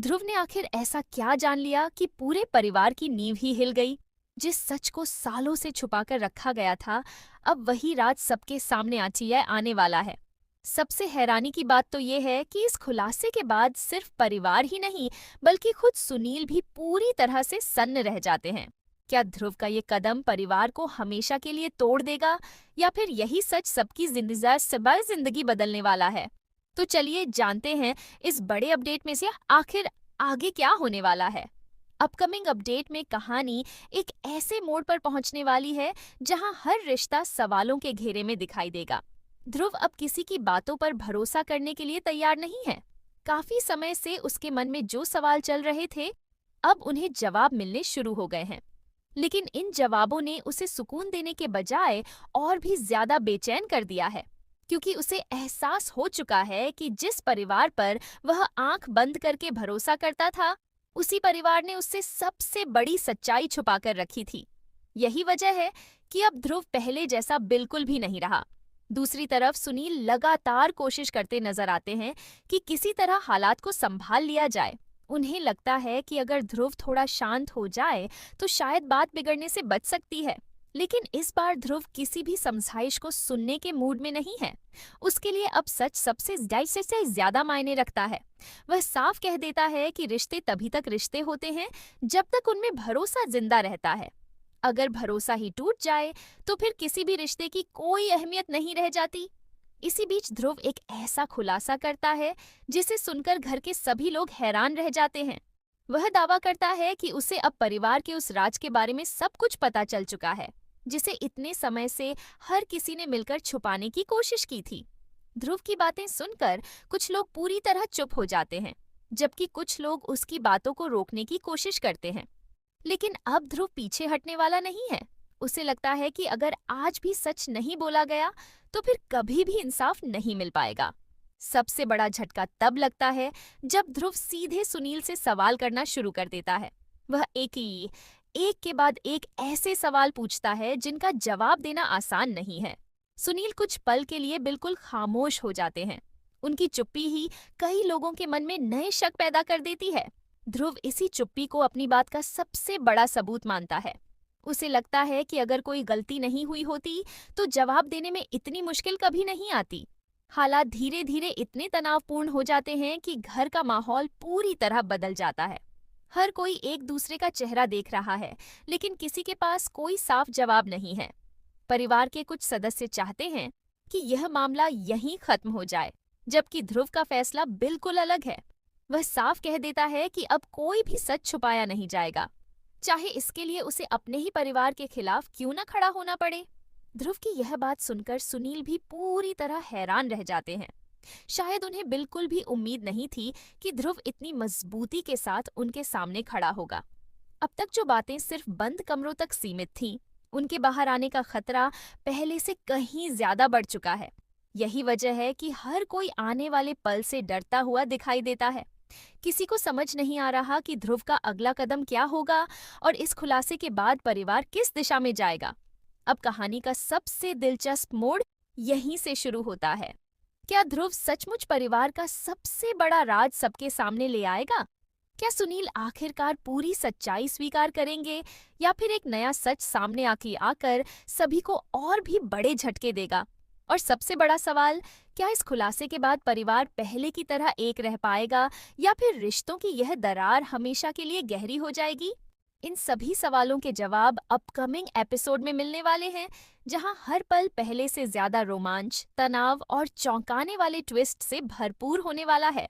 ध्रुव ने आखिर ऐसा क्या जान लिया कि पूरे परिवार की नींव ही हिल गई। जिस सच को सालों से छुपाकर रखा गया था, अब वही राज सबके सामने आने वाला है। सबसे हैरानी की बात तो ये है कि इस खुलासे के बाद सिर्फ परिवार ही नहीं, बल्कि खुद सुनील भी पूरी तरह से सन्न रह जाते हैं। क्या ध्रुव का ये कदम परिवार को हमेशा के लिए तोड़ देगा, या फिर यही सच सबकी जिंदगी बदलने वाला है? तो चलिए जानते हैं इस बड़े अपडेट में से आखिर आगे क्या होने वाला है। अपकमिंग अपडेट में कहानी एक ऐसे मोड़ पर पहुंचने वाली है जहां हर रिश्ता सवालों के घेरे में दिखाई देगा। ध्रुव अब किसी की बातों पर भरोसा करने के लिए तैयार नहीं है। काफी समय से उसके मन में जो सवाल चल रहे थे, अब उन्हें जवाब मिलने शुरू हो गए हैं। लेकिन इन जवाबों ने उसे सुकून देने के बजाय और भी ज्यादा बेचैन कर दिया है, क्योंकि उसे एहसास हो चुका है कि जिस परिवार पर वह आंख बंद करके भरोसा करता था, उसी परिवार ने उससे सबसे बड़ी सच्चाई छुपाकर रखी थी। यही वजह है कि अब ध्रुव पहले जैसा बिल्कुल भी नहीं रहा। दूसरी तरफ सुनील लगातार कोशिश करते नजर आते हैं कि किसी तरह हालात को संभाल लिया जाए। उन्हें लगता है कि अगर ध्रुव थोड़ा शांत हो जाए तो शायद बात बिगड़ने से बच सकती है। लेकिन इस बार ध्रुव किसी भी समझाइश को सुनने के मूड में नहीं है। उसके लिए अब सच सबसे से ज्यादा मायने रखता है। वह साफ कह देता है कि रिश्ते तभी तक रिश्ते होते हैं जब तक उनमें भरोसा जिंदा रहता है। अगर भरोसा ही टूट जाए तो फिर किसी भी रिश्ते की कोई अहमियत नहीं रह जाती। इसी बीच ध्रुव एक ऐसा खुलासा करता है जिसे सुनकर घर के सभी लोग हैरान रह जाते हैं। वह दावा करता है कि उसे अब परिवार के उस राज के बारे में सब कुछ पता चल चुका है, जिसे इतने समय से हर किसी ने मिलकर छुपाने की कोशिश की थी। ध्रुव की बातें सुनकर कुछ लोग पूरी तरह चुप हो जाते हैं, जबकि कुछ लोग उसकी बातों को रोकने की कोशिश करते हैं। लेकिन अब ध्रुव पीछे हटने वाला नहीं है। उसे लगता है कि अगर आज भी सच नहीं बोला गया तो फिर कभी भी इंसाफ नहीं मिल पाएगा। सबसे बड़ा झटका तब लगता है जब ध्रुव सीधे सुनील से सवाल करना शुरू कर देता है। वह एक के बाद एक ऐसे सवाल पूछता है जिनका जवाब देना आसान नहीं है। सुनील कुछ पल के लिए बिल्कुल खामोश हो जाते हैं। उनकी चुप्पी ही कई लोगों के मन में नए शक पैदा कर देती है। ध्रुव इसी चुप्पी को अपनी बात का सबसे बड़ा सबूत मानता है। उसे लगता है कि अगर कोई गलती नहीं हुई होती तो जवाब देने में इतनी मुश्किल कभी नहीं आती। हालात धीरे धीरे इतने तनावपूर्ण हो जाते हैं कि घर का माहौल पूरी तरह बदल जाता है। हर कोई एक दूसरे का चेहरा देख रहा है, लेकिन किसी के पास कोई साफ जवाब नहीं है। परिवार के कुछ सदस्य चाहते हैं कि यह मामला यहीं खत्म हो जाए, जबकि ध्रुव का फैसला बिल्कुल अलग है। वह साफ कह देता है कि अब कोई भी सच छुपाया नहीं जाएगा, चाहे इसके लिए उसे अपने ही परिवार के खिलाफ क्यों न खड़ा होना पड़े। ध्रुव की यह बात सुनकर सुनील भी पूरी तरह हैरान रह जाते हैं। शायद उन्हें बिल्कुल भी उम्मीद नहीं थी कि ध्रुव इतनी मजबूती के साथ उनके सामने खड़ा होगा। अब तक जो बातें सिर्फ बंद कमरों तक सीमित थीं, उनके बाहर आने का खतरा पहले से कहीं ज्यादा बढ़ चुका है। यही वजह है कि हर कोई आने वाले पल से डरता हुआ दिखाई देता है। किसी को समझ नहीं आ रहा कि ध्रुव का अगला कदम क्या होगा और इस खुलासे के बाद परिवार किस दिशा में जाएगा। अब कहानी का सबसे दिलचस्प मोड़ यहीं से शुरू होता है। क्या ध्रुव सचमुच परिवार का सबसे बड़ा राज सबके सामने ले आएगा? क्या सुनील आखिरकार पूरी सच्चाई स्वीकार करेंगे, या फिर एक नया सच सामने आकर सभी को और भी बड़े झटके देगा? और सबसे बड़ा सवाल, क्या इस खुलासे के बाद परिवार पहले की तरह एक रह पाएगा, या फिर रिश्तों की यह दरार हमेशा के लिए गहरी हो जाएगी? इन सभी सवालों के जवाब अपकमिंग एपिसोड में मिलने वाले हैं, जहां हर पल पहले से ज्यादा रोमांच, तनाव और चौंकाने वाले ट्विस्ट से भरपूर होने वाला है।